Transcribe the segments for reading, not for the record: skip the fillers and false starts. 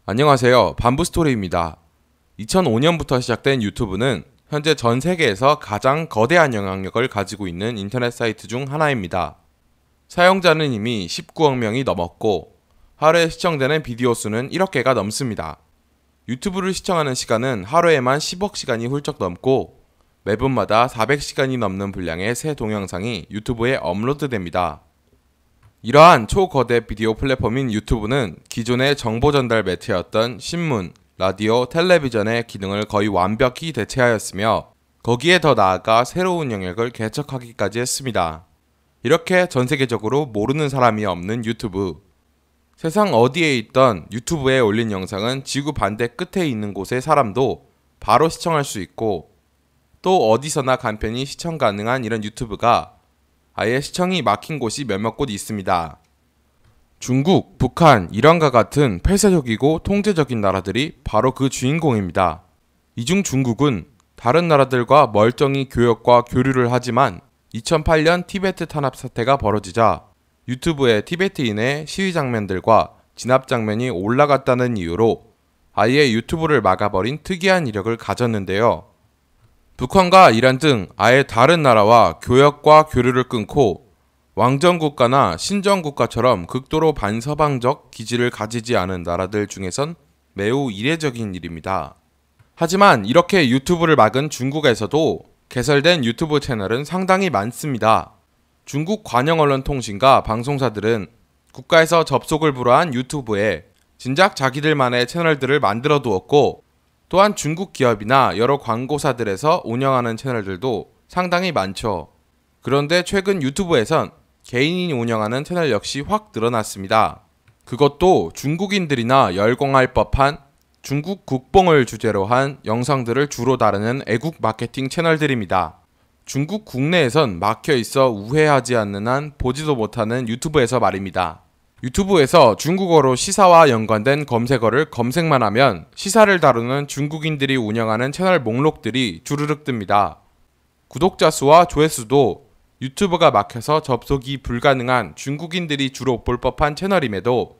안녕하세요. 반부스토리입니다. 2005년부터 시작된 유튜브는 현재 전 세계에서 가장 거대한 영향력을 가지고 있는 인터넷 사이트 중 하나입니다. 사용자는 이미 19억 명이 넘었고 하루에 시청되는 비디오 수는 1억 개가 넘습니다. 유튜브를 시청하는 시간은 하루에만 10억 시간이 훌쩍 넘고 매분마다 400시간이 넘는 분량의 새 동영상이 유튜브에 업로드됩니다. 이러한 초거대 비디오 플랫폼인 유튜브는 기존의 정보 전달 매체였던 신문, 라디오, 텔레비전의 기능을 거의 완벽히 대체하였으며 거기에 더 나아가 새로운 영역을 개척하기까지 했습니다. 이렇게 전 세계적으로 모르는 사람이 없는 유튜브. 세상 어디에 있던 유튜브에 올린 영상은 지구 반대 끝에 있는 곳의 사람도 바로 시청할 수 있고 또 어디서나 간편히 시청 가능한 이런 유튜브가 아예 시청이 막힌 곳이 몇몇 곳 있습니다. 중국, 북한, 이란과 같은 폐쇄적이고 통제적인 나라들이 바로 그 주인공입니다. 이 중 중국은 다른 나라들과 멀쩡히 교역과 교류를 하지만 2008년 티베트 탄압 사태가 벌어지자 유튜브에 티베트인의 시위 장면들과 진압 장면이 올라갔다는 이유로 아예 유튜브를 막아버린 특이한 이력을 가졌는데요. 북한과 이란 등 아예 다른 나라와 교역과 교류를 끊고 왕정국가나 신정국가처럼 극도로 반서방적 기질을 가지지 않은 나라들 중에선 매우 이례적인 일입니다. 하지만 이렇게 유튜브를 막은 중국에서도 개설된 유튜브 채널은 상당히 많습니다. 중국 관영언론통신과 방송사들은 국가에서 접속을 불허한 유튜브에 진작 자기들만의 채널들을 만들어 두었고 또한 중국 기업이나 여러 광고사들에서 운영하는 채널들도 상당히 많죠. 그런데 최근 유튜브에선 개인이 운영하는 채널 역시 확 늘어났습니다. 그것도 중국인들이나 열광할 법한 중국 국뽕을 주제로 한 영상들을 주로 다루는 애국 마케팅 채널들입니다. 중국 국내에선 막혀 있어 우회하지 않는 한 보지도 못하는 유튜브에서 말입니다. 유튜브에서 중국어로 시사와 연관된 검색어를 검색만 하면 시사를 다루는 중국인들이 운영하는 채널 목록들이 주르륵 뜹니다. 구독자 수와 조회수도 유튜브가 막혀서 접속이 불가능한 중국인들이 주로 볼 법한 채널임에도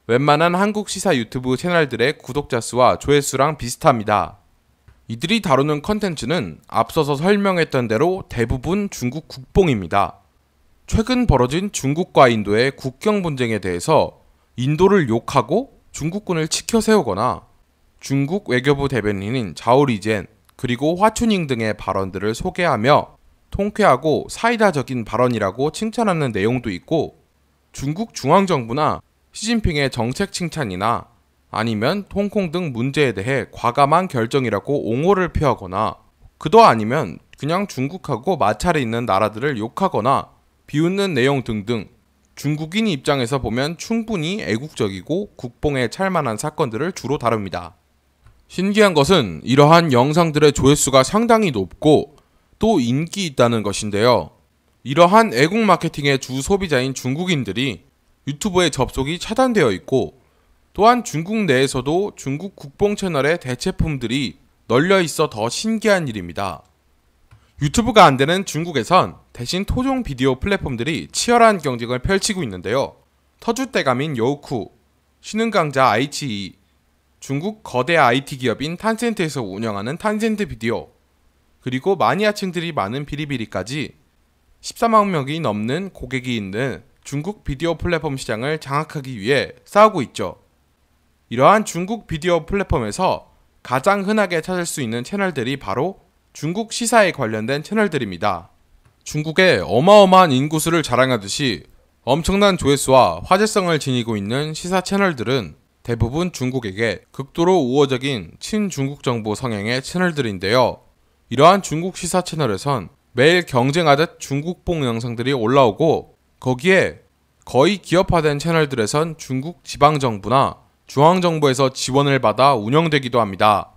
웬만한 한국 시사 유튜브 채널들의 구독자 수와 조회수랑 비슷합니다. 이들이 다루는 컨텐츠는 앞서서 설명했던 대로 대부분 중국 국뽕입니다. 최근 벌어진 중국과 인도의 국경 분쟁에 대해서 인도를 욕하고 중국군을 치켜 세우거나 중국 외교부 대변인인 자오리젠 그리고 화춘잉 등의 발언들을 소개하며 통쾌하고 사이다적인 발언이라고 칭찬하는 내용도 있고 중국 중앙정부나 시진핑의 정책 칭찬이나 아니면 홍콩 등 문제에 대해 과감한 결정이라고 옹호를 표하거나 그도 아니면 그냥 중국하고 마찰이 있는 나라들을 욕하거나 비웃는 내용 등등 중국인 입장에서 보면 충분히 애국적이고 국뽕에 찰만한 사건들을 주로 다룹니다. 신기한 것은 이러한 영상들의 조회수가 상당히 높고 또 인기 있다는 것인데요. 이러한 애국 마케팅의 주 소비자인 중국인들이 유튜브에 접속이 차단되어 있고 또한 중국 내에서도 중국 국뽕 채널의 대체품들이 널려 있어 더 신기한 일입니다. 유튜브가 안 되는 중국에선 대신 토종 비디오 플랫폼들이 치열한 경쟁을 펼치고 있는데요. 터줏대감인 요우쿠, 신흥강자 아이치이, 중국 거대 IT 기업인 탄센트에서 운영하는 탄센트 비디오, 그리고 마니아층들이 많은 비리비리까지 14만 명이 넘는 고객이 있는 중국 비디오 플랫폼 시장을 장악하기 위해 싸우고 있죠. 이러한 중국 비디오 플랫폼에서 가장 흔하게 찾을 수 있는 채널들이 바로 중국 시사에 관련된 채널들입니다. 중국의 어마어마한 인구수를 자랑하듯이 엄청난 조회수와 화제성을 지니고 있는 시사 채널들은 대부분 중국에게 극도로 우호적인 친중국 정부 성향의 채널들인데요. 이러한 중국 시사 채널에선 매일 경쟁하듯 중국뽕 영상들이 올라오고 거기에 거의 기업화된 채널들에선 중국 지방정부나 중앙정부에서 지원을 받아 운영되기도 합니다.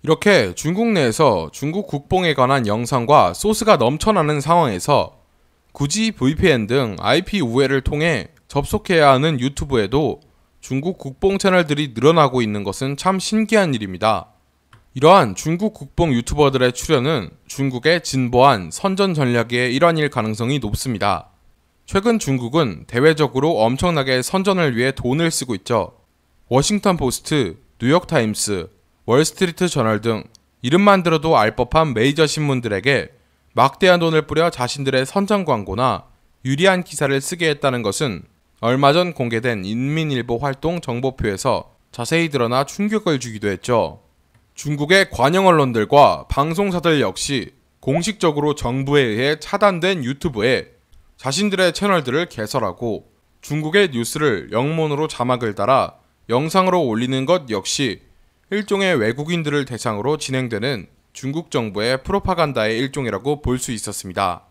이렇게 중국 내에서 중국 국뽕에 관한 영상과 소스가 넘쳐나는 상황에서 굳이 VPN 등 IP 우회를 통해 접속해야 하는 유튜브에도 중국 국뽕 채널들이 늘어나고 있는 것은 참 신기한 일입니다. 이러한 중국 국뽕 유튜버들의 출연은 중국의 진보한 선전 전략의 일환일 가능성이 높습니다. 최근 중국은 대외적으로 엄청나게 선전을 위해 돈을 쓰고 있죠. 워싱턴 포스트, 뉴욕타임스, 월스트리트 저널 등 이름만 들어도 알 법한 메이저 신문들에게 막대한 돈을 뿌려 자신들의 선전 광고나 유리한 기사를 쓰게 했다는 것은 얼마 전 공개된 인민일보 활동 정보표에서 자세히 드러나 충격을 주기도 했죠. 중국의 관영 언론들과 방송사들 역시 공식적으로 정부에 의해 차단된 유튜브에 자신들의 채널들을 개설하고 중국의 뉴스를 영문으로 자막을 달아 영상으로 올리는 것 역시 일종의 외국인들을 대상으로 진행되는 중국 정부의 프로파간다의 일종이라고 볼 수 있었습니다.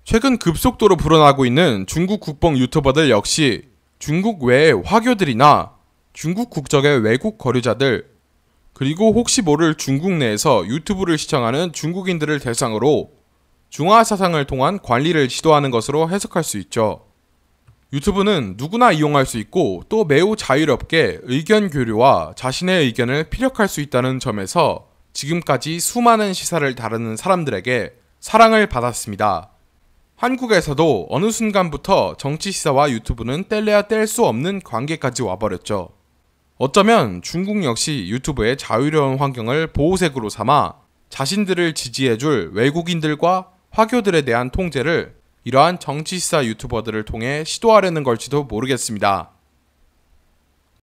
최근 급속도로 불어나고 있는 중국 국뽕 유튜버들 역시 중국 외의 화교들이나 중국 국적의 외국 거류자들, 그리고 혹시 모를 중국 내에서 유튜브를 시청하는 중국인들을 대상으로 중화 사상을 통한 관리를 시도하는 것으로 해석할 수 있죠. 유튜브는 누구나 이용할 수 있고 또 매우 자유롭게 의견 교류와 자신의 의견을 피력할 수 있다는 점에서 지금까지 수많은 시사를 다루는 사람들에게 사랑을 받았습니다. 한국에서도 어느 순간부터 정치 시사와 유튜브는 뗄래야 뗄 수 없는 관계까지 와버렸죠. 어쩌면 중국 역시 유튜브의 자유로운 환경을 보호색으로 삼아 자신들을 지지해줄 외국인들과 화교들에 대한 통제를 이러한 정치시사 유튜버들을 통해 시도하려는 걸지도 모르겠습니다.